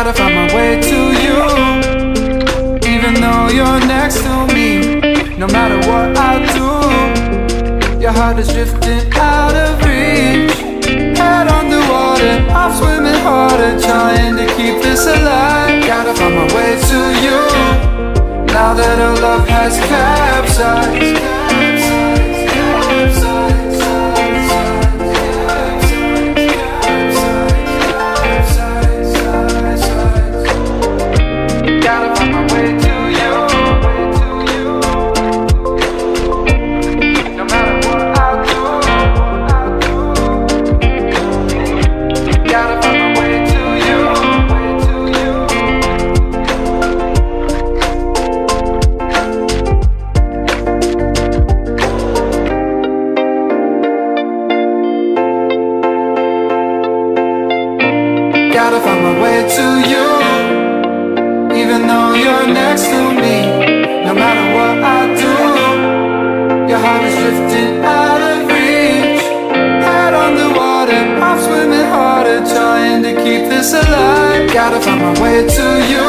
Gotta find my way to you, even though you're next to me. No matter what I do, your heart is drifting out of reach. Head underwater, I'm swimming harder, trying to keep this alive. Gotta find my way to you, now that our love has capsized. Gotta find my way to you, no matter what I do. Gotta find my way to you. Gotta find my way to you, even though you're next to me. No matter what I do, your heart is drifting out of reach. Head underwater, I'm swimming harder, trying to keep this alive. Gotta find my way to you,